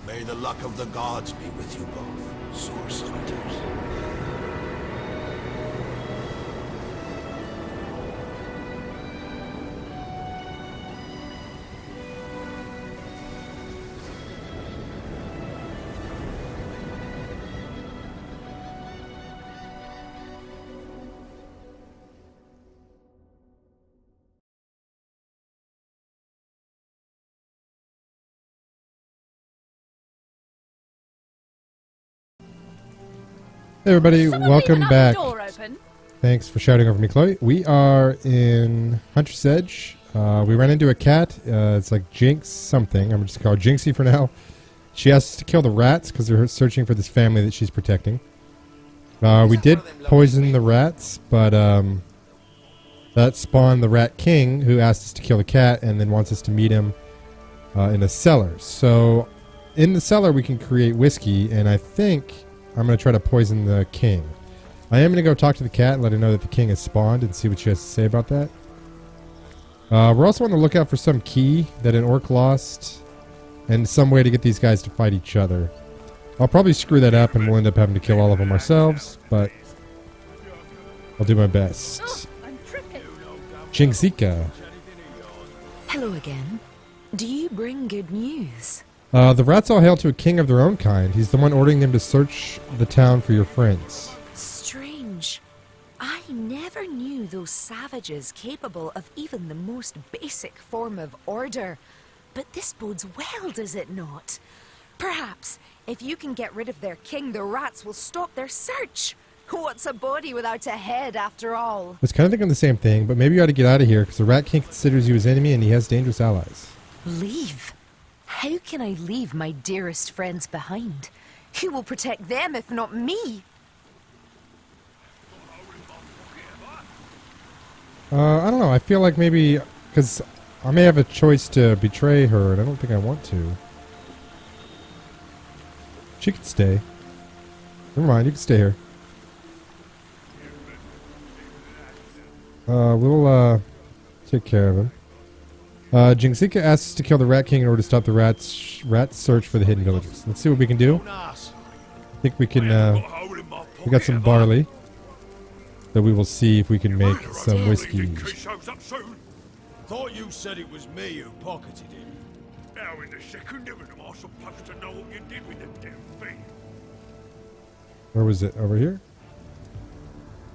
May the luck of the gods be with you both, source hunters. Hey everybody, Someone welcome leaving back. The door open. Thanks for shouting over me, Chloe. We are in Hunter's Edge. We ran into a cat. It's like Jinx something. I'm just going to call her Jinxie for now. She asked us to kill the rats because they're searching for this family that she's protecting. We did poison the rats, but that spawned the Rat King, who asked us to kill the cat and then wants us to meet him in a cellar. So in the cellar we can create whiskey, and I think I'm going to try to poison the king. I am going to go talk to the cat and let her know that the king has spawned and see what she has to say about that. We're also on the lookout for some key that an orc lost and some way to get these guys to fight each other. I'll probably screw that up and we'll end up having to kill all of them ourselves, but I'll do my best. Oh, I'm tripping. Jinxika. Hello again. Do you bring good news? The rats all hail to a king of their own kind. He's the one ordering them to search the town for your friends. Strange. I never knew those savages capable of even the most basic form of order. But this bodes well, does it not? Perhaps, if you can get rid of their king, the rats will stop their search. What's a body without a head, after all? I was kind of thinking the same thing, but maybe you ought to get out of here because the rat king considers you his enemy and he has dangerous allies. Leave? How can I leave my dearest friends behind? Who will protect them if not me? I don't know. I feel like maybe because I may have a choice to betray her, and I don't think I want to. She could stay. Never mind. You can stay here. We'll take care of him. Jinxika asks us to kill the Rat King in order to stop the rats search for the hidden villagers. Let's see what we can do. I think we can, we got some barley. So we will see if we can make some whiskey. Thought you said it was me who pocketed him. How in the second heaven am I supposed to know what you did with the damn thing? Where was it? Over here?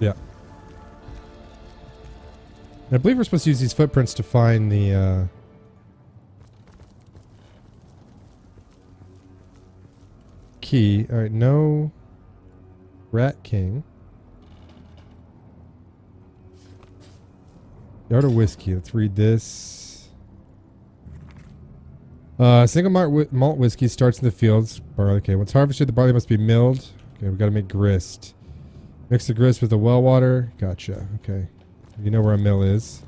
Yeah. I believe we're supposed to use these footprints to find the, key. Alright, no Rat King. Yard of whiskey. Let's read this. Single malt whiskey starts in the fields. Barley. Okay, once harvested, the barley must be milled. Okay, we gotta make grist. Mix the grist with the well water. Gotcha. Okay. You know where a mill is.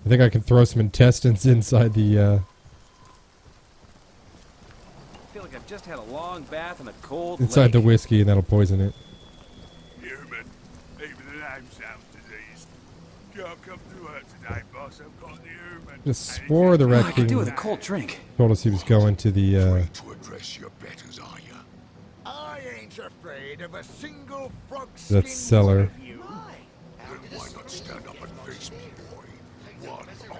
I think I can throw some intestines inside the, I feel like I've just had a long bath in a cold inside lake. the whiskey, and that'll poison it. Human, even the name sounds diseased. Can't come to work today, boss. I've got the human. Just swore the I Rat could do King with a cold drink. told us he was going to the, To address your betters, are you? I ain't afraid of a single frog that cellar. Then why not stand up and face me, boy? One on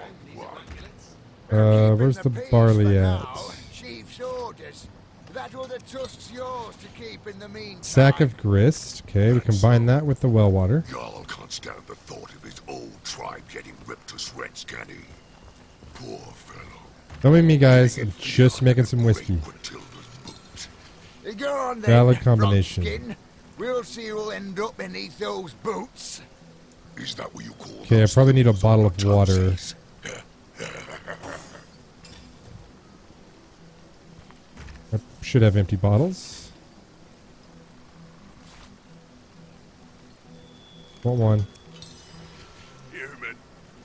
one. Where's the barley at? Chief's orders. That other tusk's yours to keep in the meantime. Sack of grist. Okay, we combine that with the well water. Jarl can't stand the thought of his old tribe getting ripped to shreds, can he? Poor fellow. Don't make me, guys. I'm just making some whiskey. Go on then, Valid combination. Frogskin. We'll see who'll end up beneath those boots. Is that what you call Okay, I those probably need a things bottle on of water. Tunsies? I should have empty bottles. Want one. Human,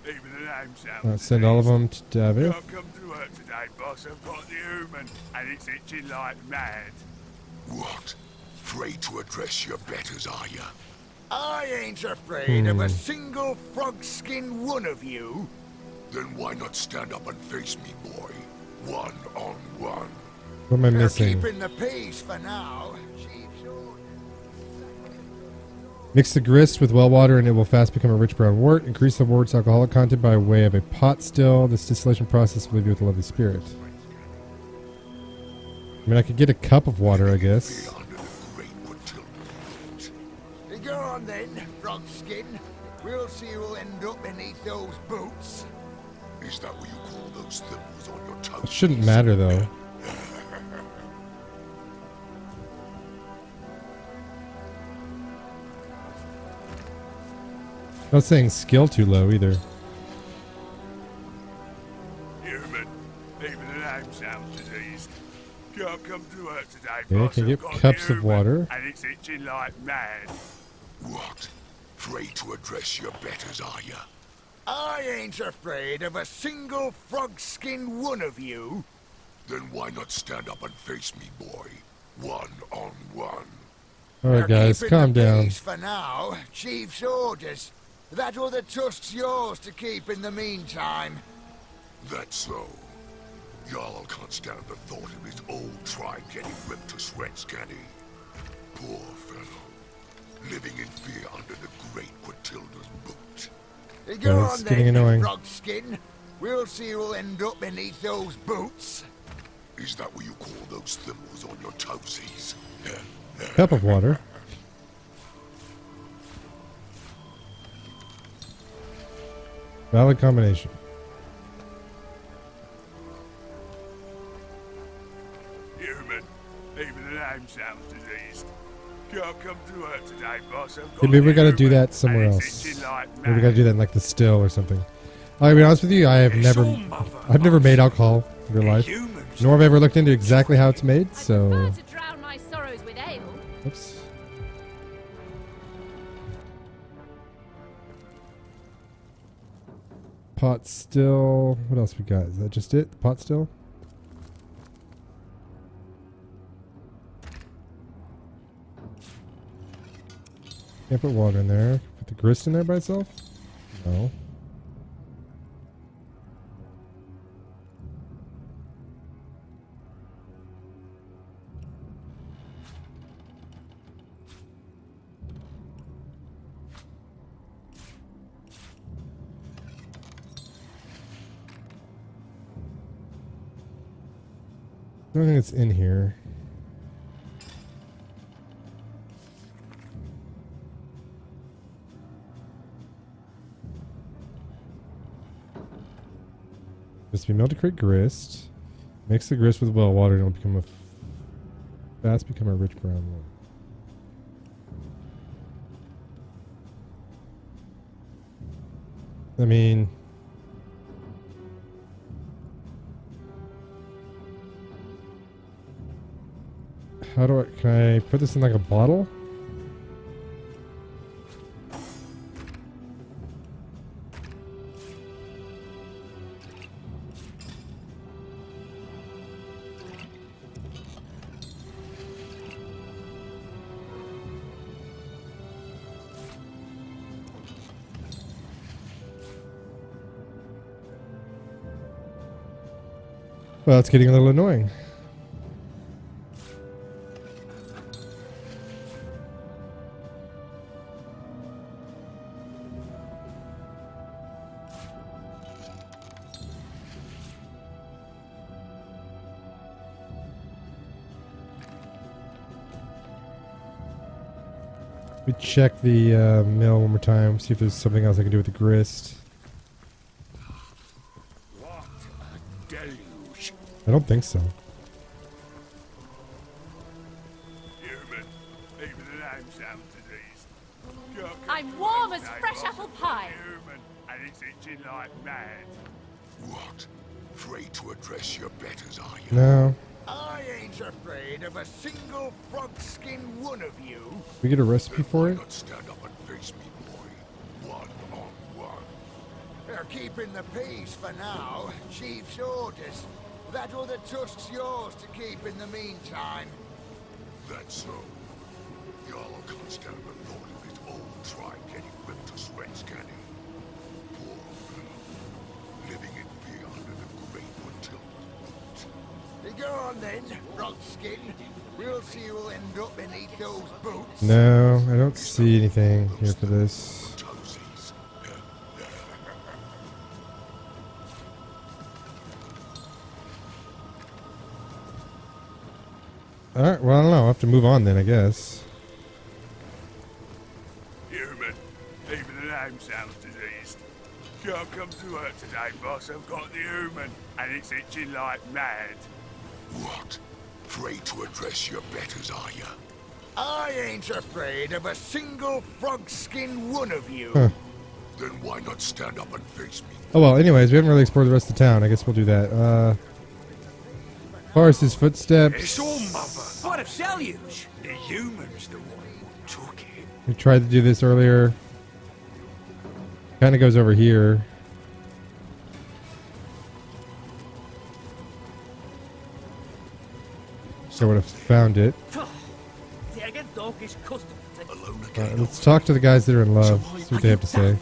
even the name sounds Send all of diseased. them to David. Can't come to work today, boss. I've got the human, and it's itching like mad. What? Afraid to address your betters, are you? I ain't afraid of a single frog-skin one of you. Then why not stand up and face me, boy? One on one. What am I They're missing? keeping the peace for now. Chief's orders. Mix the grist with well water and it will fast become a rich brown wort. Increase the wort's alcoholic content by way of a pot still. This distillation process will leave you with a lovely spirit. I mean, I could get a cup of water, I guess. Under the great Matilda. Go on then, frog skin. We'll see who'll end up beneath those boots. Is that what you call those thimbles on your toes? It shouldn't matter, though. Not saying skill too low either. Human, even the name sounds diseased. Can't come to work today, Yeah, boss. can I've get got cups the of human, water. And it's itching like mad. What? Afraid to address your betters, are you? I ain't afraid of a single frog skin one of you. Then why not stand up and face me, boy? One on one. Alright, They're guys, keeping calm the down. peace for now. Chief's orders. That other tusk's yours to keep in the meantime. That's so. Jarl can't stand the thought of his old tribe getting ripped to shreds, can he? Poor fellow. Living in fear under the great Quatilda's boot. Go Guys, on getting then, annoying. frog skin. We'll see who'll end up beneath those boots. Is that what you call those thimbles on your toesies? Cup of water. Valid combination. Human, even the name sounds diseased. Can't come to work today, boss. I've got Yeah, maybe we the gotta do human, that somewhere and else. it's itching like Maybe we gotta mad. do that in like the still or something. I'll be honest with you, I've never made alcohol in real life. Nor have I ever looked into exactly how it's made, I so... prefer to drown my sorrows with ale. Oops. Pot still. What else we got? Is that just it? The pot still? Can't put water in there. Put the grist in there by itself? No. I don't think it's in here. Must be melted create grist. Mix the grist with well water and it'll become fast become a rich brown one. I mean, how do I, can I put this in like a bottle? Well, it's getting a little annoying. We check the mill one more time, see if there's something else I can do with the grist. What a deluge. I don't think so. Human, even the name sounds diseased. Can't come I'm to warm work as today, fresh boss. apple I've got pie. the human, and it's itching like mad. What? Afraid to address your betters, are you? No. I ain't afraid of a single frog skin one of you. We get a recipe for it? Not stand up and face me, boy. One on one. They're keeping the peace for now. Chief's orders. That other tusk's yours to keep in the meantime. That's so. Jarl can't stand the thought of his old tribe getting ripped to shreds, can he? Poor fellow. Living in fear under the great Matilda's boot. Go on then, Frogskin. We'll see who'll end up beneath those boots. No, I don't see anything here for this. Toesies. Alright, well, I don't know. I'll have to move on then, I guess. Human. Even the name sounds diseased. Can't come to work today, boss. I've got the human, and it's itching like mad. What? Afraid to address your betters, are you? I ain't afraid of a single Frogskin one of you. Huh. Then why not stand up and face me? Oh, well, anyways, we haven't really explored the rest of the town. I guess we'll do that. Forest's footsteps. It's all mother. What a deluge! The human's the one who took it. We tried to do this earlier. Kind of goes over here. So I would have found it. The against doggish custom. Alone again. Let's talk to the guys that are in love. See what they have to say.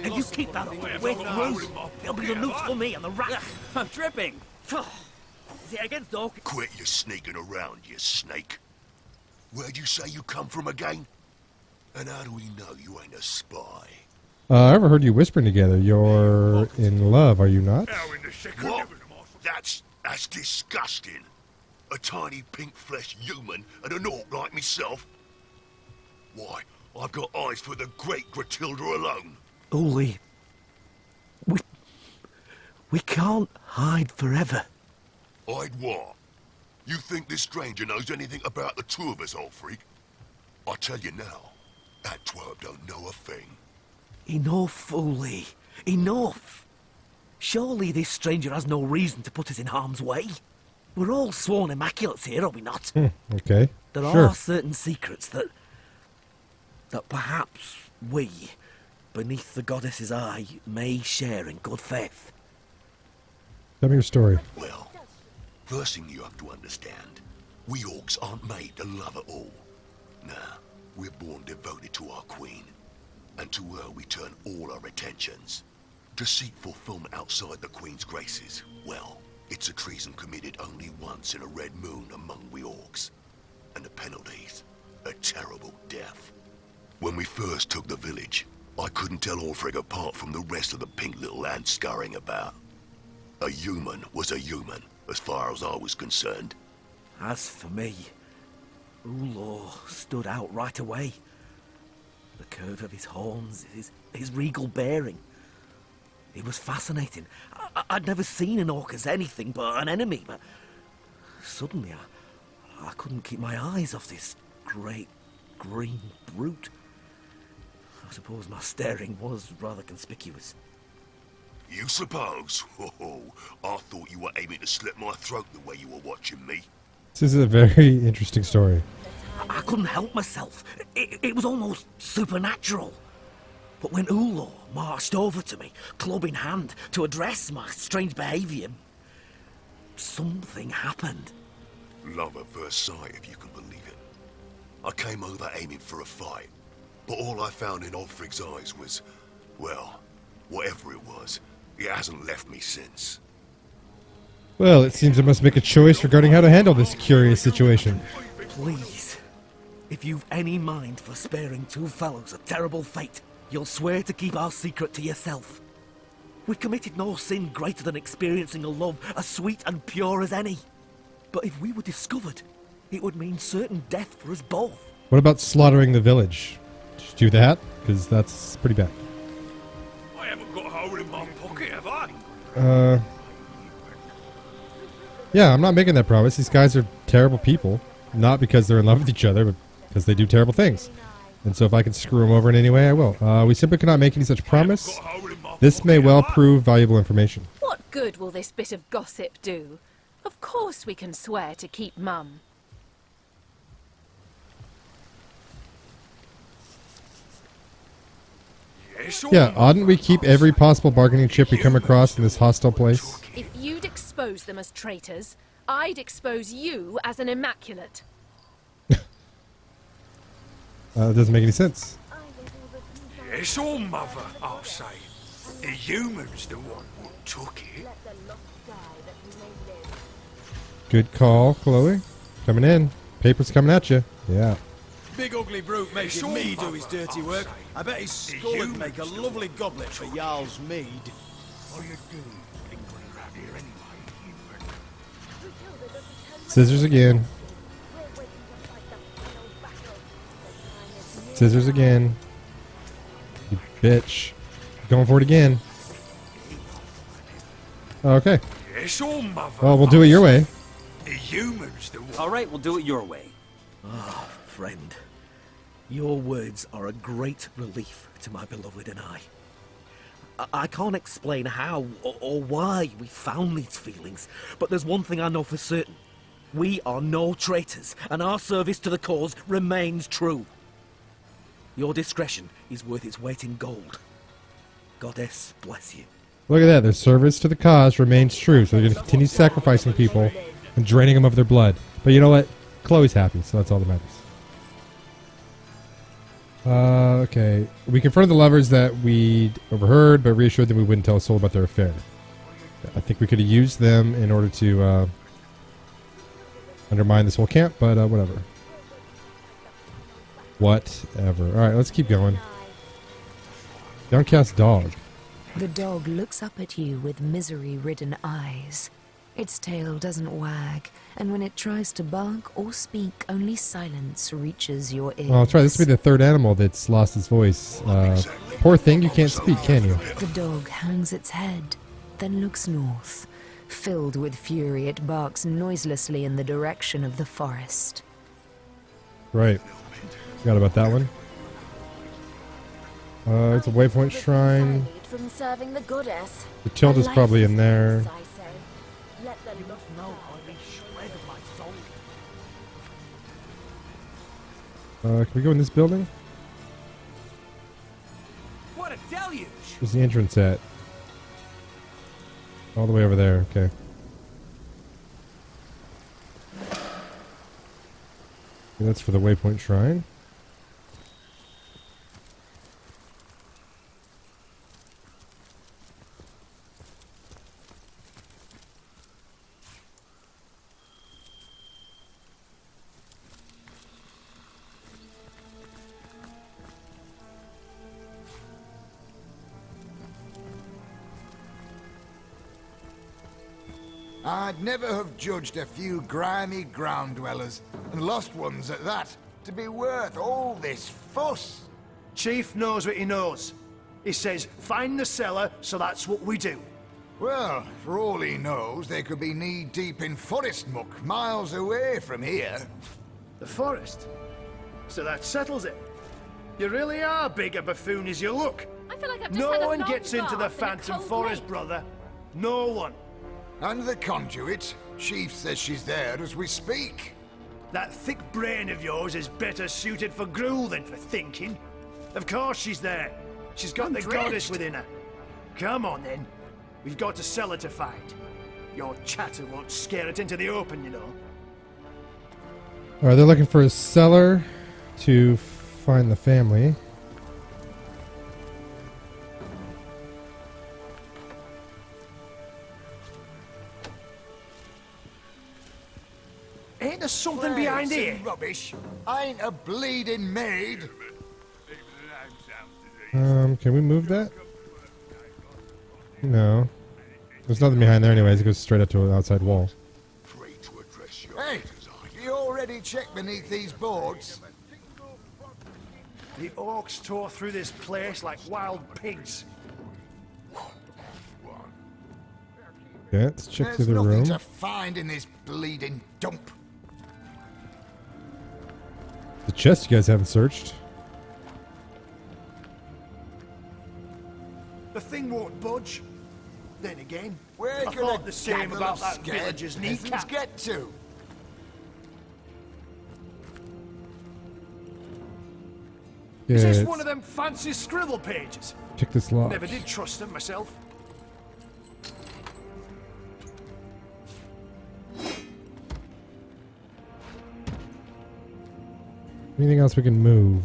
And you keep that away from Rose. It'll be the noose for me and the rat. I'm dripping. The against dog. Quit your sneaking around, you snake. Where'd you say you come from again? And how do we know you ain't a spy? I ever heard you whispering together. You're in love, are you not? What? That's disgusting. A tiny pink-fleshed human and an orc like myself. Why, I've got eyes for the great Gratilda alone. Uli, we can't hide forever. Hide what? You think this stranger knows anything about the two of us, old freak? I tell you now, that twerp don't know a thing. Enough, Uli. Enough. Surely this stranger has no reason to put us in harm's way. We're all sworn immaculates here, are we not? Okay. There Sure. are certain secrets that perhaps we, beneath the goddess's eye, may share in good faith. Tell me your story. Well, first thing you have to understand, we orcs aren't made to love it all. Nah, we're born devoted to our queen. And to her we turn all our attentions. To seek fulfillment outside the queen's graces, well, it's a treason committed only once in a red moon among we orcs. And the penalties, a terrible death. When we first took the village, I couldn't tell Ulfric apart from the rest of the pink little ants scurrying about. A human was a human, as far as I was concerned. As for me, Ulor stood out right away. The curve of his horns, his regal bearing. He was fascinating. I'd never seen an orc as anything but an enemy, but suddenly I couldn't keep my eyes off this great green brute. I suppose my staring was rather conspicuous. You suppose? Oh, I thought you were aiming to slit my throat the way you were watching me. This is a very interesting story. I couldn't help myself. It was almost supernatural. But when Ulor marched over to me, club in hand, to address my strange behaviour, something happened. Love at first sight, if you can believe it. I came over aiming for a fight, but all I found in Ulfric's eyes was, well, whatever it was, it hasn't left me since. Well, it seems I must make a choice regarding how to handle this curious situation. Please, if you've any mind for sparing two fellows a terrible fate, you'll swear to keep our secret to yourself. We've committed no sin greater than experiencing a love as sweet and pure as any. But if we were discovered, it would mean certain death for us both. What about slaughtering the village? Did you do that? Because that's pretty bad. I haven't got a hole in my pocket, have I? Yeah, I'm not making that promise. These guys are terrible people. Not because they're in love with each other, but because they do terrible things. And so if I can screw them over in any way, I will. We simply cannot make any such promise. This may well prove valuable information. What good will this bit of gossip do? Of course we can swear to keep Mum. Yeah, oughtn't we keep every possible bargaining chip we come across in this hostile place? If you'd expose them as traitors, I'd expose you as an immaculate. It doesn't make any sense. It's all mother, I'll say. The human's the one who took it. Good call, Chloe. Coming in. Paper's coming at you. Yeah. Big ugly brute making me do his dirty work. I bet his skull would make a lovely goblet for Jarl's mead. Scissors again. Scissors again. You bitch. Going for it again. Okay. Well, we'll do it your way. All right, we'll do it your way. Ah, friend. Your words are a great relief to my beloved and I. I can't explain how or why we found these feelings, but there's one thing I know for certain. We are no traitors, and our service to the cause remains true. Your discretion is worth its weight in gold. Goddess bless you. Look at that. Their service to the cause remains true, so they're going to continue sacrificing people and draining them of their blood. But you know what? Chloe's happy, so that's all that matters. Okay. We confronted the lovers that we'd overheard, but reassured them we wouldn't tell a soul about their affair. I think we could have used them in order to undermine this whole camp, but whatever. Whatever. Alright, let's keep going. Downcast dog. The dog looks up at you with misery-ridden eyes. Its tail doesn't wag, and when it tries to bark or speak, only silence reaches your ears. Oh, that's right. This will be the third animal that's lost its voice. Poor thing, you can't speak, can you? The dog hangs its head, then looks north. Filled with fury, it barks noiselessly in the direction of the forest. Right. Forgot about that one. It's a waypoint shrine. From serving the goddess. The tilde's probably in there. Let the Can we go in this building? What a deluge! Where's the entrance at? All the way over there, okay. That's for the waypoint shrine. I'd never have judged a few grimy ground dwellers, and lost ones at that, to be worth all this fuss. Chief knows what he knows. He says, find the cellar, so that's what we do. Well, for all he knows, they could be knee-deep in forest muck, miles away from here. The forest? So that settles it. You really are big a buffoon as you look. I feel like I've just No had a one long gets into the bath in a Phantom cold Forest, lake. brother. No one. And the conduit? Chief says she's there as we speak. That thick brain of yours is better suited for gruel than for thinking. Of course she's there. She's got the goddess within her. Come on, then. We've got a cellar to find. Your chatter won't scare it into the open, you know. Alright, they're looking for a cellar to find the family. Ain't there something behind Plagues here? and rubbish. I ain't a bleeding maid. Can we move that? No. There's nothing behind there anyways. It goes straight up to an outside wall. Hey, you already checked beneath these boards? The orcs tore through this place like wild pigs. Okay, let's check through There's the nothing room. to find in this bleeding dump. The chest you guys haven't searched. The thing won't budge. Then again, Where I could thought a the same gaggle about of that scared villager's peasants kneecap. get to? Yeah, Is this it's- one of them fancy scribble pages? check this lock. Never did trust them myself. Anything else we can move?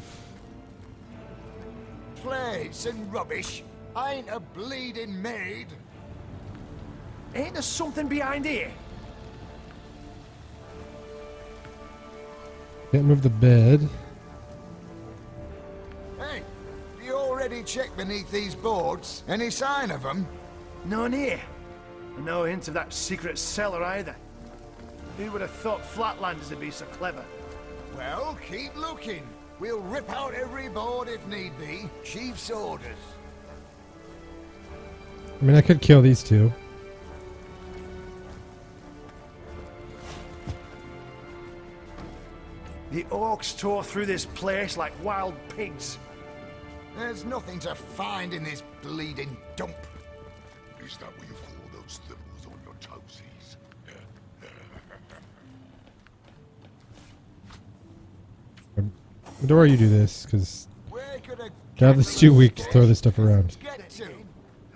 Plates and rubbish. I ain't a bleeding maid. Ain't there something behind here? Can't move the bed. Hey, you already checked beneath these boards? Any sign of them? None here. And no hint of that secret cellar either. Who would have thought Flatlanders would be so clever? Well, keep looking. We'll rip out every board if need be. Chief's orders. I mean, I could kill these two. The orcs tore through this place like wild pigs. There's nothing to find in this bleeding dump. Is that what you call those thimbles on your toesies? Medora, you do this, because Where could a Davos too weak to throw this stuff around. get to?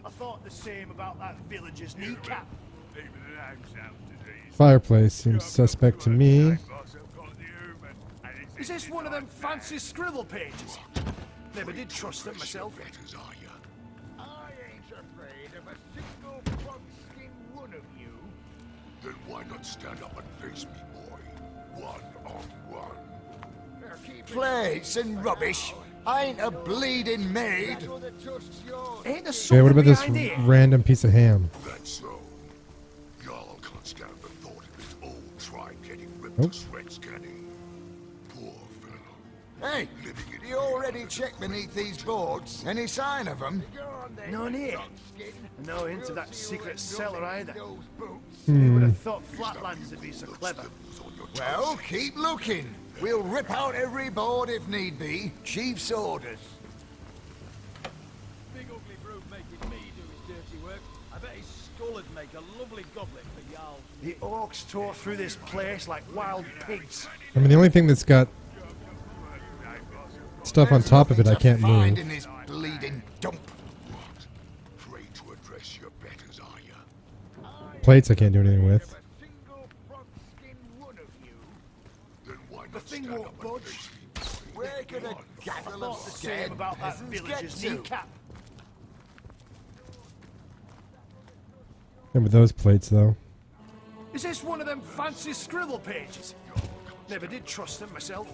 I thought the same about that villager's kneecap. Fireplace seems suspect to me. Is this one of them fancy scribble pages? Never did trust them myself. Betters, are ya? I ain't afraid of a single frog-skin one of you. Then why not stand up and face me, boy? One on one. Plates and rubbish. I ain't a bleeding maid. Ain't there Yeah, something what about this behind here? random piece of ham? That's so. Y'all can't stand the thought of his old tribe getting ripped Nope. to shreds, can he? Poor fellow. Hey, Living in you already checked beneath these boards? Any sign of them? None here. And no hint of that secret cellar either. Boots. Who would have thought Flatlanders would be so clever? thimbles on your Well, keep looking. We'll rip out every board if need be. Chief's orders. Big ugly brute making me do his dirty work. I bet his skull would make a lovely goblet for Jarl. The orcs tore through this place like wild pigs. I mean, the only thing that's got stuff on top of it I can't Find move. in this bleeding dump. What? Pray to address your betters, are ya? Plates I can't do anything with. A single frog-skin one of you. Then why The not thing stand won't up and budge. face me, boy? Where could a I gaggle of thought the same scared about that peasants get villager's to? kneecap. And with those plates, though. Is this one of them fancy scribble pages? Never did trust them myself.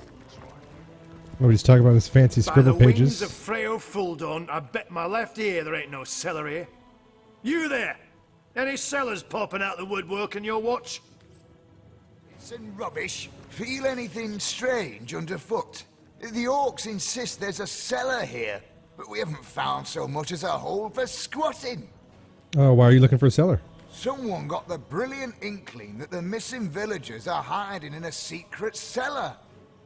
Oh, we just talk about this fancy By scribble the pages. wings of Freo Fuldon, I bet my left ear there ain't no cellar here. You there! Any cellars popping out the woodwork in your watch? It's and rubbish. Feel anything strange underfoot? The orcs insist there's a cellar here, but we haven't found so much as a hole for squatting. Oh, why are you looking for a cellar? Someone got the brilliant inkling that the missing villagers are hiding in a secret cellar.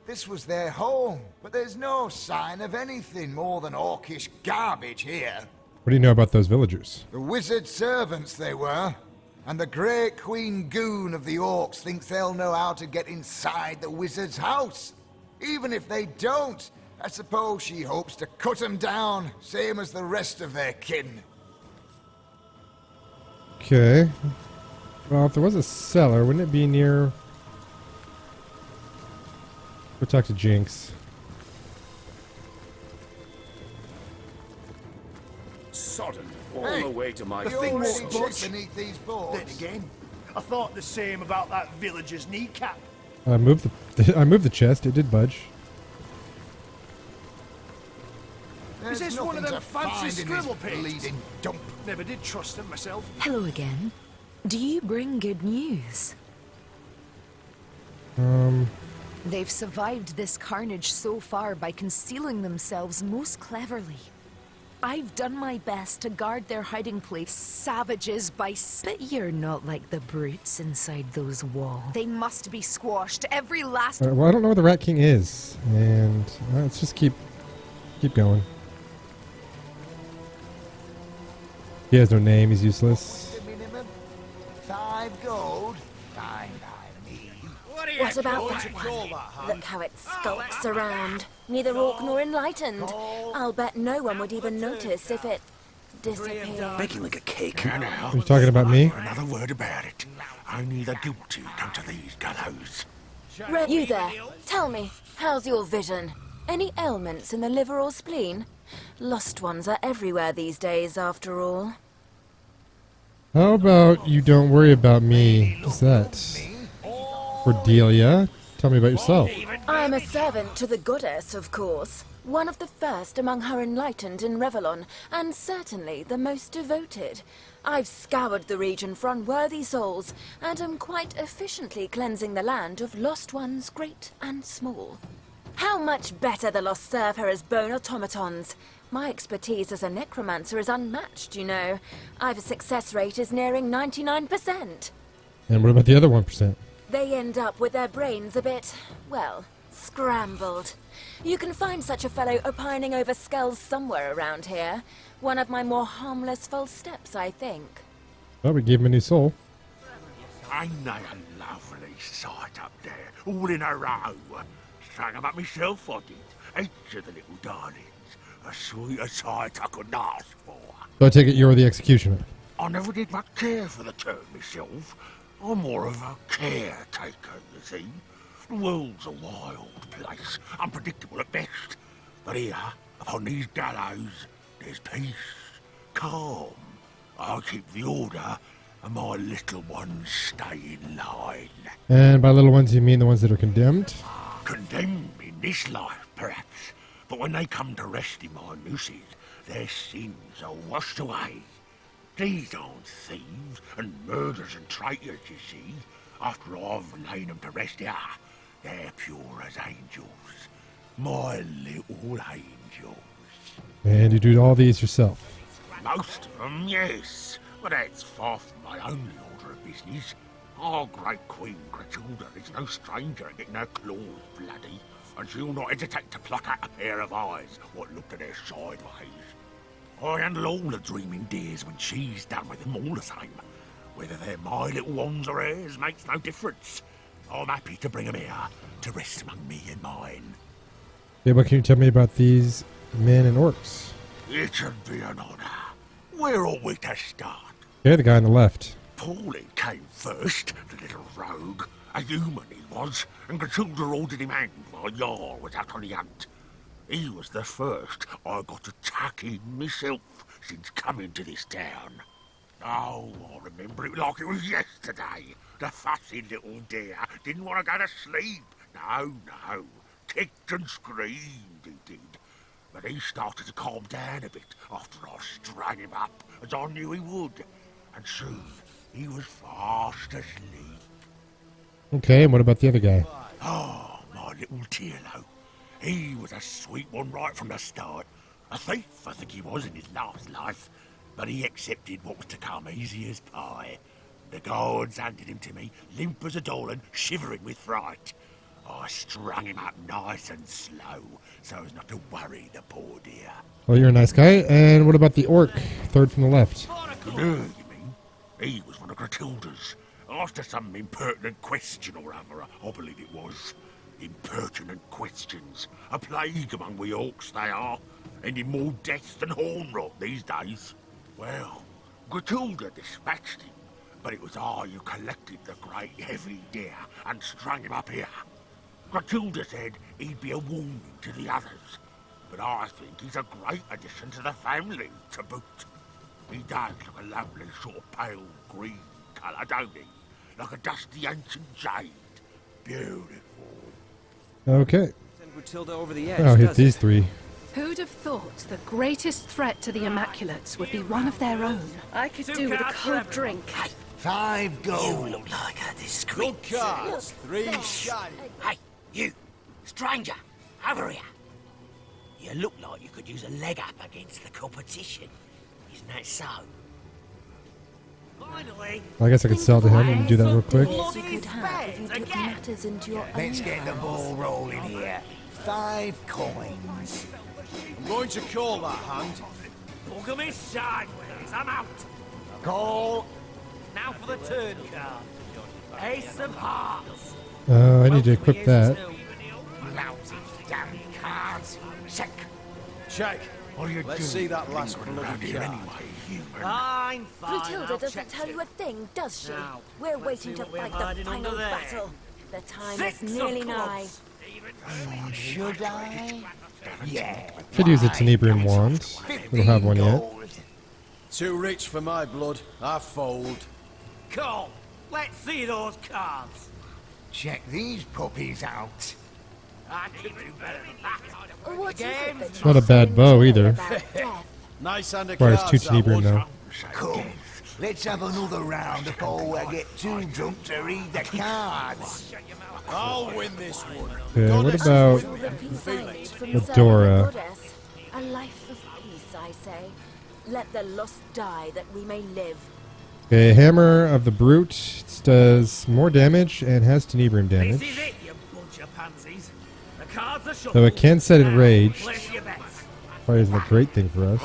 This was their home, but there's no sign of anything more than orcish garbage here. What do you know about those villagers? The wizard servants they were. And the great queen goon of the orcs thinks they'll know how to get inside the wizard's house. Even if they don't, I suppose she hopes to cut them down, same as the rest of their kin. Okay. Well, if there was a cellar, wouldn't it be near... Go talk to Jinx. Sodden, all Hey, the way to my You thing already won't checked budge. beneath these Then boards. again, I thought the same about that villager's kneecap. I moved the I moved the chest. It did budge. There's this one of nothing them to fancy find in scribble this pages? bleeding dump. Never did trust them myself. Hello again. Do you bring good news? They've survived this carnage so far by concealing themselves most cleverly. I've done my best to guard their hiding place. Savages by but you're not like the brutes inside those walls. They must be squashed, every last... Well, I don't know where the Rat King is, and let's just keep going. He has no name. He's useless. The minimum. 5 gold. Fine by me. What about What that you call one? that, hun? Look how it skulks around. Neither orc nor enlightened. I'll bet no one would even notice if it disappeared. Baking like a cake. Are you talking about me? Another word about it. Only the guilty come to these gallows. You there, tell me, how's your vision? Any ailments in the liver or spleen? Lost ones are everywhere these days, after all. How about you don't worry about me? What's that? Cordelia, tell me about yourself. Even I'm a servant to the goddess, of course. One of the first among her enlightened in Revelon, and certainly the most devoted. I've scoured the region for unworthy souls, and am quite efficiently cleansing the land of lost ones great and small. How much better the lost serve her as bone automatons. My expertise as a necromancer is unmatched, you know. I've a success rate is nearing 99%. And what about the other 1%? They end up with their brains a bit, well, scrambled. You can find such a fellow opining over skulls somewhere around here. One of my more harmless false steps, I think. Well, we gave him a new soul. Ain't they a lovely sight up there, all in a row? Strung them up myself, I did. Each of the little darlings. A sweeter sight I couldn't ask for. So I take it you're the executioner. I never did much care for the turn myself. I'm more of a caretaker, you see. The world's a wild place, unpredictable at best. But here, upon these gallows, there's peace, calm. I keep the order, and my little ones stay in line. And by little ones, you mean the ones that are condemned? Condemned in this life, perhaps. But when they come to rest in my nooses, their sins are washed away. These aren't thieves and murderers and traitors, you see. After I've laid them to rest here, they're pure as angels. My little angels. And you do all these yourself. Most of them, yes. But that's far from my only order of business. Our great Queen Grachilda is no stranger at getting her claws bloody, and she'll not hesitate to pluck out a pair of eyes what look at her sideways. I handle all the dreaming dears when she's done with them all the same. Whether they're my little ones or hers makes no difference. I'm happy to bring them here to rest among me and mine. Yeah, what can you tell me about these men and orcs? It should be an honour. Where ought we to start? Okay, the guy on the left. Paulie came first, the little rogue. A human he was, and Grachilda ordered him hanged while Jarl was out on the hunt. He was the first I got to tuck in myself since coming to this town. Oh, I remember it like it was yesterday. The fussy little dear didn't want to go to sleep. No, no. Kicked and screamed, he did. But he started to calm down a bit after I strung him up, as I knew he would. And soon, he was fast asleep. Okay, and what about the other guy? Oh, my little Tierlo. He was a sweet one right from the start. A thief, I think he was in his last life. But he accepted what was to come easy as pie. The guards handed him to me, limp as a doll and shivering with fright. I strung him up nice and slow, so as not to worry the poor dear. Well, you're a nice guy. And what about the orc, third from the left? No, you mean? He was one of Grachilda's. After some impertinent question or other, I believe it was. Impertinent questions. A plague among we orcs, they are. Ending more death than horn rot these days. Well, Grachilda dispatched him, but it was I who collected the great heavy deer and strung him up here. Grachilda said he'd be a warning to the others, but I think he's a great addition to the family, to boot. He does look a lovely sort of pale green colour, don't he? Like a dusty ancient jade. Beautiful. Okay. Send Grachilda over the edge, I'll hit these three. Who'd have thought the greatest threat to the Immaculates would be one of their own? I could do with a cold drink. 5 gold. You look like a discreet... Good cards. 3 shiny. Hey, you, stranger, over here. You look like you could use a leg up against the competition. Isn't that so? Finally. I guess I could sell to him and do that real quick. You could have if you took matters into your own Let's get the hands. ball rolling here. 5 coins. I'm going to call that hand. Bugger me sideways, I'm out. Call. Now for the turn card. Ace of hearts. I need to equip that. Lousy damn cards. Check. Check. What are you Let's doing? see that last Around bloody here card. anyway, human. Fine, fine. Grachilda I'll doesn't check tell it. you a thing, does she? Now, We're let's waiting see to what we're fight the hiding final under there. battle. The time 6 is nearly of nigh. clubs. Should I? Yeah. Could use a Tenebrian wand. We don't have one yet. Too rich for my blood. I fold. Cool. Let's see those cards. Check these puppies out. I could do better than that. What is it that Not a bad bow either. about death? Nice hand of Requires cards, 2 that tenebrium one. though. Come, let's have another round before we get too drunk to read the cards. I'll win this one. Okay, what Goddess about is with me, I can feel it. From Medora? serving the goddess. A life of peace, I say. Let the lost die that we may live. Okay, Hammer of the Brute does more damage and has tenebrium This is damage. it, you bunch of pansies. The cards are shuffled. Though it can set Now, enraged. place your bets. Probably isn't a great thing for us.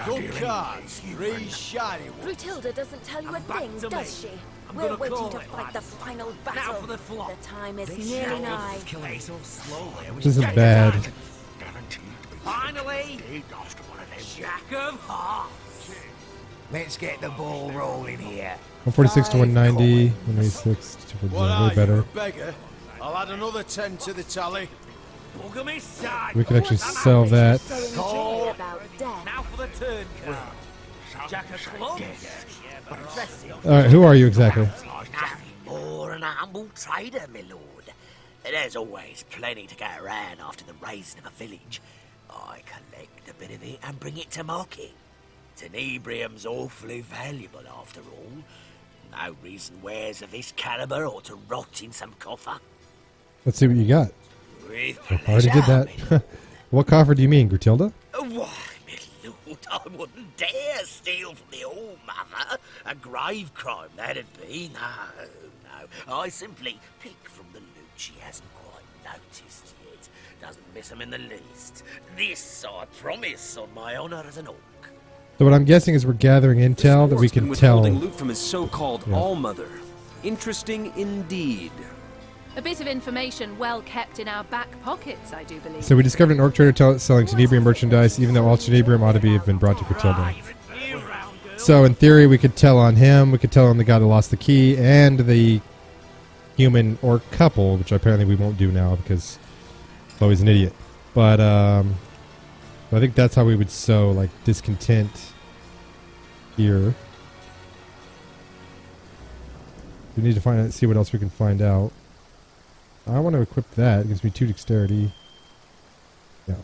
Good cards. 3 shiny ones. Brutilda doesn't tell you a back thing, to does me. she? I'm We're gonna waiting call to it, fight the lads. final Now battle. for the flop. The time is This nearly show nigh. is killing me so slowly. This isn't bad. Finally, Jack of Hearts. Let's get the ball rolling here. 146 to 190, 186 to What are way you, better. a beggar? I'll add another 10 to the tally. Bugger me side. We can actually sell that. So enjoy about death. Now for the turn card. Jack of Clubs. Impressive. Alright, who are you exactly? Nothing more than a humble trader, my lord. There's always plenty to go around after the raising of a village. I collect a bit of it and bring it to market. Tenebrium's awfully valuable after all. No reason wares of this caliber ought to rot in some coffer. Let's see what you got. With I already did pleasure, that. What coffer do you mean, Gratilda? Why, my lord, I wouldn't dare steal from the All-Mother. A grave crime, that'd be. No. I simply pick from the loot she hasn't quite noticed yet. Doesn't miss 'em in the least. This I promise on my honor as an orc. So what I'm guessing is we're gathering intel that we can tell. Withholding loot from his so-called All-Mother. Interesting indeed. A bit of information well kept in our back pockets, I do believe. So we discovered an orc trader selling tenebrium merchandise, even though all tenebrium ought to have been brought to Gratilda. So in theory, we could tell on him, we could tell on the guy that lost the key, and the human orc couple, which apparently we won't do now because Chloe's an idiot. But I think that's how we would sow like discontent here. We need to see what else we can find out. I want to equip that. It gives me 2 dexterity. Yeah.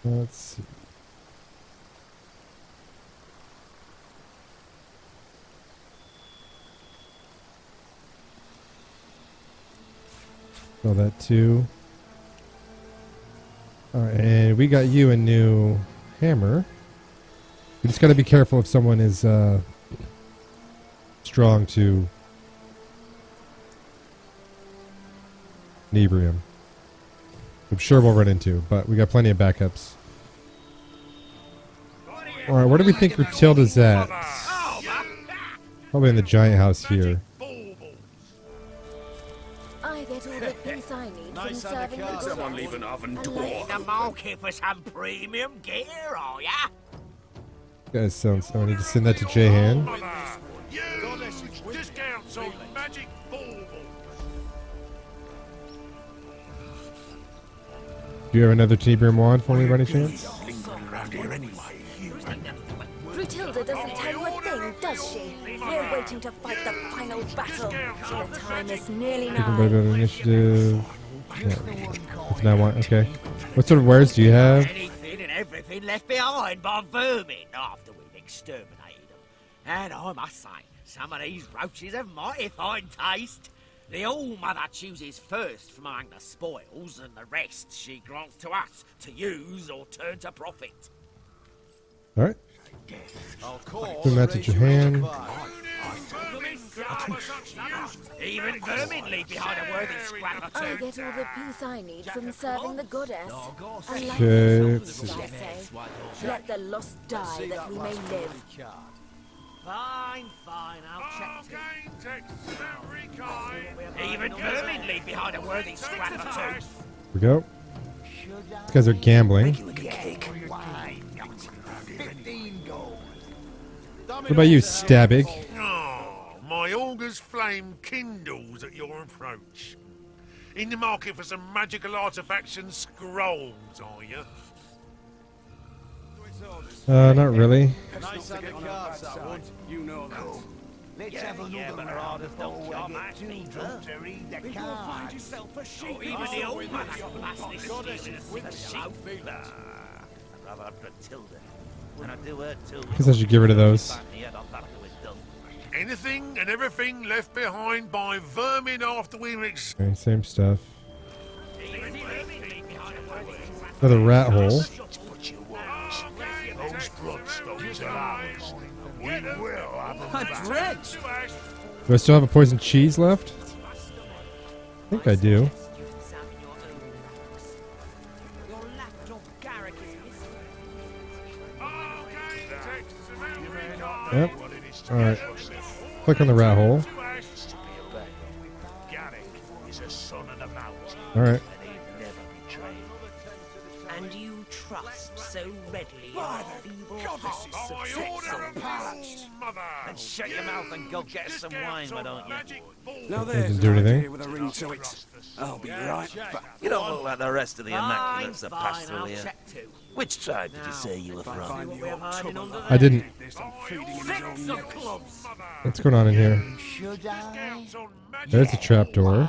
Let's see. Sell that too. Alright, and we got you a new hammer. We just gotta be careful if someone is strong to Nebrium. I'm sure we'll run into, but we got plenty of backups. Alright, where do we think Gratilda's at? Probably in the giant house here. I get all the peace I need from serving the goddess. Someone leave an oven door. The market for some premium gear, are ya? Guys, sounds. I need to send that to Jehan. You! Discounts on magic baubles. Do you have another Tenebrium wand for me by any chance? Lingering around here anyway. Brutilda doesn't tell you a thing, does she? We're waiting to fight the final battle. The time is nearly You can buy nigh. better initiative. Yeah. That's not one. Okay. What sort of wares do you have? Anything and everything left behind by vermin after we've exterminated them. And I must say, some of these roaches have mighty fine taste. The All-Mother chooses first from among the spoils, and the rest she grants to us to use or turn to profit. Alright. I'll call Put that to Jehan. Even vermin leave behind a worthy scrap or I two. get all the peace I need from serving the goddess. A life Okay, of let's peace, see. I say. Let the lost die that we may live. Fine, I'll check too. Even vermin leave behind a worthy scrap or two. Here we go. These guys are gambling. Making like a cake. 15 gold. What about you, Stabbig? Oh, my augur's flame kindles at your approach. In the market for some magical artifacts and scrolls, are you? Not really. Nice hand of cards, that one. You know that. Let's have another round before we get too drunk to read the cards. yourself a sheep. Even the old man has blasted stealing a sheep. I'd rather have Matilda. And I'd do her too. Guess I should get rid of those. Anything and everything left behind by vermin after we reach. Okay, same stuff. Another rat hole. Those bloodstones are ours. We will have them back. Do I still have a poison cheese left? I think I do. Yep. Alright. Click on the rat hole. Alright. And you trust so readily in the feeble hearts of Texans. And shut your mouth and go get some wine, why don't you? Now there's do anything. With a ring to it. I'll be right back. You don't look like the rest of the Immaculates that passed through here. Which tribe did you say you were from? I didn't. What's going on in here? There's a trapdoor.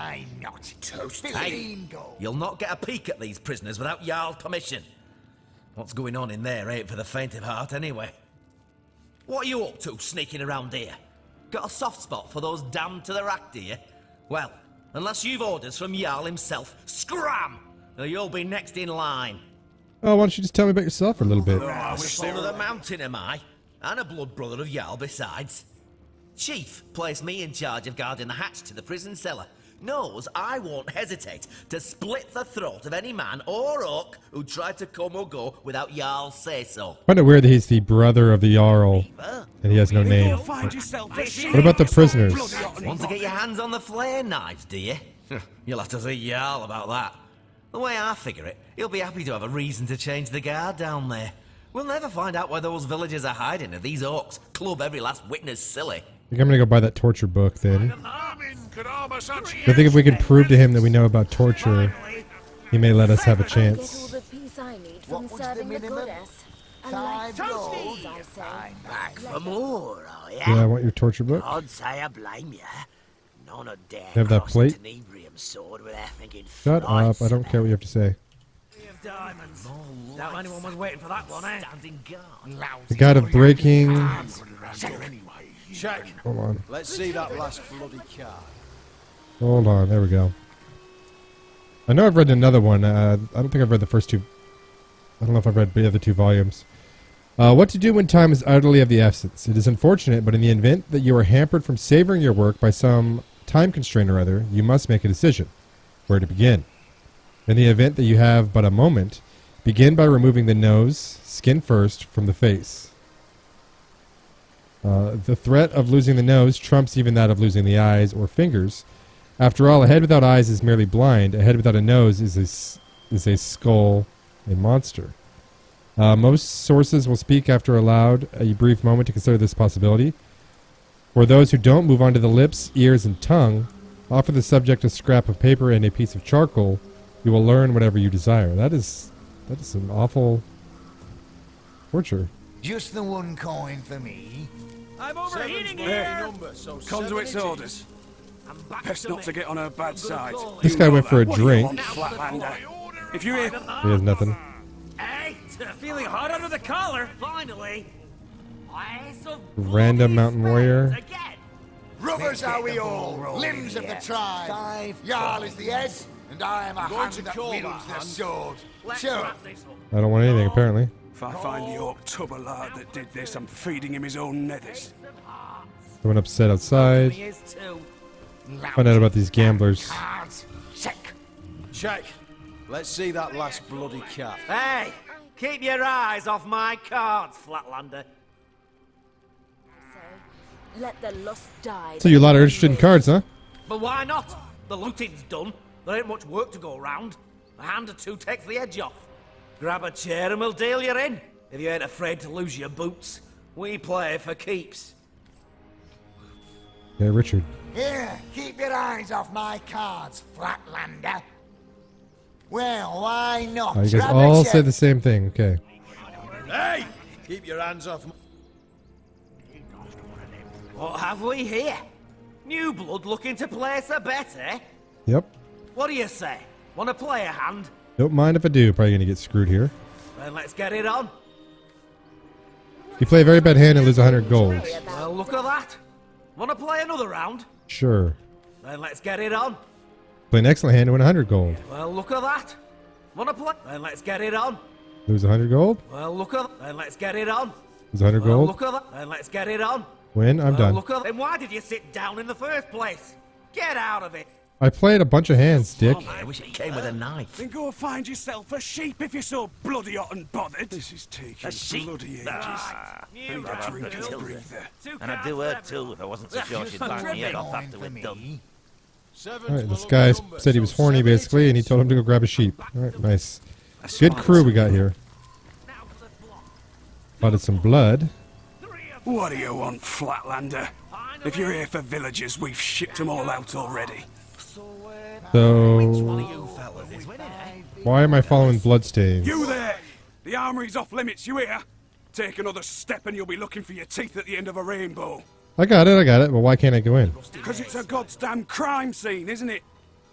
Hey, you'll not get a peek at these prisoners without Jarl's permission. What's going on in there ain't for the faint of heart anyway. What are you up to sneaking around here? Got a soft spot for those damned to the rack, do you? Well, unless you've orders from Jarl himself, scram! Or you'll be next in line. Oh, why don't you just tell me about yourself for a little bit? Son of the mountain am I, and a blood brother of Jarl besides. Chief placed me in charge of guarding the hatch to the prison cellar. Knows I won't hesitate to split the throat of any man or orc who tried to come or go without Jarl's say-so. I find it weird that he's the brother of the Jarl, and he has no name. What about the prisoners? Want to get your hands on the flare knives, do you? You'll have to see Jarl about that. The way I figure it, he'll be happy to have a reason to change the guard down there. We'll never find out where those villagers are hiding if these orcs club every last witness silly. I think I'm gonna go buy that torture book then. I think if we can prove to him that we know about torture, he may let us have a chance. What was the minimum? 5 gold, I say. Back for more, are ya? Yeah, I want your torture book. I'd say I blame ya. None of dare Have that cross plate? a tenebrium sword without thinking Shut thrice up, I don't care what you have to say. Diamonds. Doubt anyone was waiting for that one, eh? Standing guard. The god of breaking. Check. Hold on. Let's see that last bloody card. Hold on, there we go. I know I've read another one. I don't think I've read the first two. I don't know if I've read the other 2 volumes. What to do when time is utterly of the essence. It is unfortunate, but in the event that you are hampered from savoring your work by some time constraint or other, you must make a decision. Where to begin? In the event that you have but a moment, begin by removing the nose, skin first, from the face. The threat of losing the nose trumps even that of losing the eyes or fingers. After all, a head without eyes is merely blind. A head without a nose is a skull, a monster. Most sources will speak after allowed a brief moment to consider this possibility. For those who don't, move on to the lips, ears, and tongue. Offer the subject a scrap of paper and a piece of charcoal. You will learn whatever you desire. That is some awful torture. Just the one coin for me. I'm overheating here! Conduit's orders. Best not to get on her bad side. This guy went for a drink. Flatlander. If you're here... He has nothing. Hey, feeling hot under the collar, finally. Random mountain warrior. Rubbers are we all, limbs of the tribe. Jarl is the head, and I am a hand that wields the sword. Sure. I don't want anything, apparently. If I find the orc tubber lad that did this, I'm feeding him his own nethers. Someone upset outside. Find out about these gamblers. Check. Let's see that last bloody card. Hey, keep your eyes off my cards, Flatlander. Let the lost die. So you a lot are interested in cards, huh? But why not? The looting's done. There ain't much work to go around. A hand or 2 takes the edge off. Grab a chair and we'll deal you in. If you ain't afraid to lose your boots. We play for keeps. Yeah, Richard. Here, keep your eyes off my cards, Flatlander. Well, why not? You guys Grab a all chair. say the same thing. Okay. Hey! Keep your hands off. What have we here? New blood looking to place a bet, eh? Yep. What do you say? Want to play a hand? Don't mind if I do. Probably gonna get screwed here. Then let's get it on. You play a very bad hand and lose 100 gold. Well, look at that. Want to play another round? Sure. Then let's get it on. Play an excellent hand and win 100 gold. Well, look at that. Want to play? Then let's get it on. Lose 100 gold. Well, look at that. Then let's get it on. Lose 100 Well, gold. look at that. Then let's get it on. Win. I'm Well, done. Look at Then why did you sit down in the first place? Get out of it. I played a bunch of hands, Dick. I wish it came with a knife. Then go find yourself a sheep if you're so bloody hot and bothered. This is taking A sheep? bloody ages. Ah, I need a drink and a breather. And I'd do her too if I wasn't so sure she'd bang me head off after we're done. Alright, this guy said he was horny, basically, and he told him to go grab a sheep. Alright, nice. Good crew we got here. Spotted some blood. What do you want, Flatlander? If you're here for villagers, we've shipped them all out already. So, why am I following bloodstains? You there! The armory's off limits, you hear? Take another step and you'll be looking for your teeth at the end of a rainbow. I got it, but why can't I go in? Because it's a goddamn crime scene, isn't it?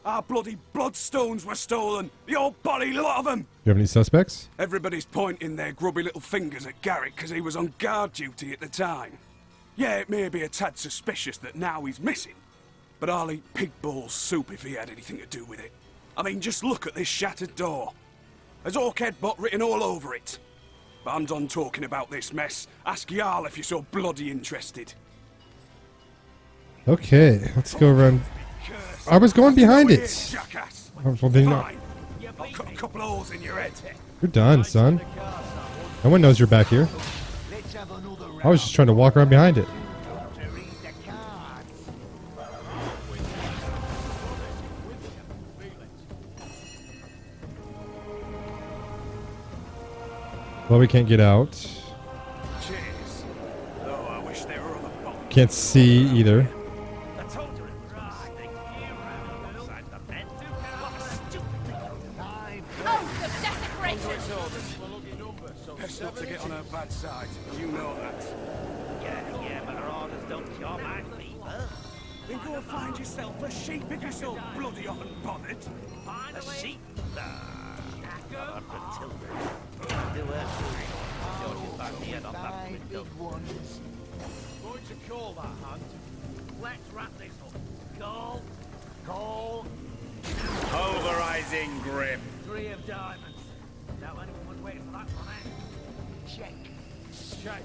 Our bloody bloodstones were stolen. The old body lot of them. Do you have any suspects? Everybody's pointing their grubby little fingers at Garrick because he was on guard duty at the time. Yeah, it may be a tad suspicious that now he's missing, but I'll eat pig balls soup if he had anything to do with it. I mean, just look at this shattered door. There's Orchid Bot written all over it. But I'm done talking about this mess. Ask Jarl if you're so bloody interested. Okay, let's go around. I was going behind it. Jackass. Oh, well, then not. Fine. I'll cut a couple holes in your head. You're done, son. No one knows you're back here. I was just trying to walk around behind it. Well, we can't get out. Cheers. Oh, I wish there were other bottles. Can't see either. Best not to get on her bad side. You know that. Yeah, but her orders don't cure my fever. Then go find yourself a sheep if you're so bloody hot and bothered. A sheep? Or Matilda. Do her too. Sure she'd bang me head off after we're done. Going to call that hand. Let's wrap this up. Call. Pulverizing grip. 3 of diamonds. Now anyone was waiting for that one, eh? Check. Check.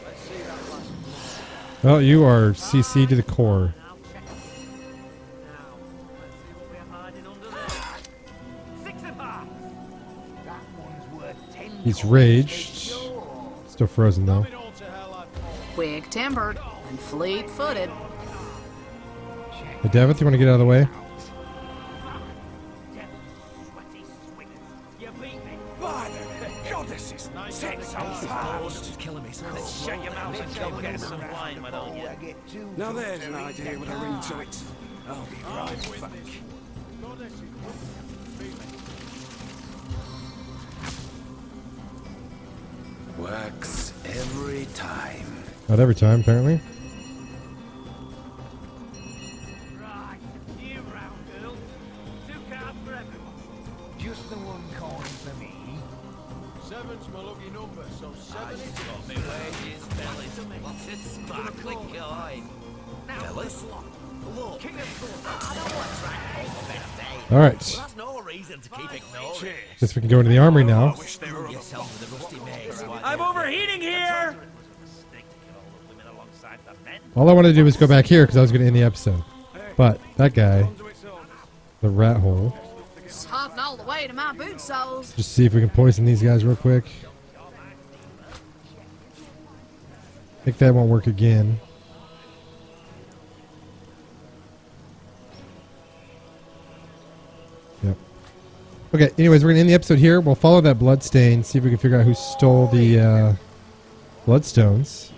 Let's see that last one. Well, you are CC to the core. Now check. Now, let's see what we're hiding under there. 6 of hearts. That one's worth 10. He's raged. Still frozen though. Quick tempered and fleet footed. Hey, Davith, you want to get out of the way? By the goddesses, take some fast. Killing me. Shut your mouth and go get some wine, why don't you? Now there's an idea with a ring to it. I'll be right back. Works every time. Not every time, apparently. Right, you round, girl. 2 cards for everyone. Just the one coin for me. 7's my lucky number, so 7 is Got me wages, belly. What's it sparkling coin? Fellas? Look, I don't want to try and hold a better day. Alright. That's no reason to keep ignoring. Guess we can go into the armory now. Yourself with a rusty mace. I'm overheating here! All I wanted to do was go back here because I was going to end the episode. But that guy, the rat hole, It's hopping all the way to my boot soles. just see if we can poison these guys real quick. I think that won't work again. Yep. Okay, anyways, we're going to end the episode here. We'll follow that bloodstain, see if we can figure out who stole the bloodstones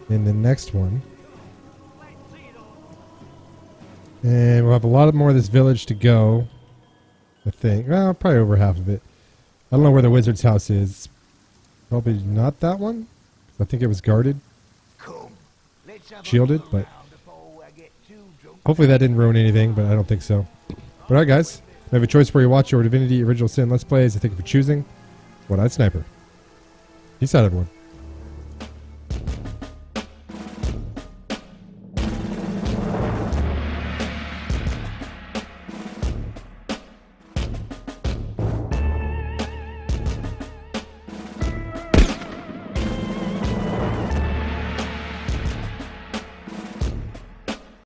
in the next one. And we'll have a lot more of this village to go, I think. Well, probably over half of it. I don't know where the wizard's house is. Probably not that one. I think it was guarded. Come, shielded, but hopefully that didn't ruin anything, but I don't think so. But alright guys, we have a choice where you watch your Divinity Original Sin Let's Plays. I thank you for choosing One-Eyed Sniper. Peace out everyone.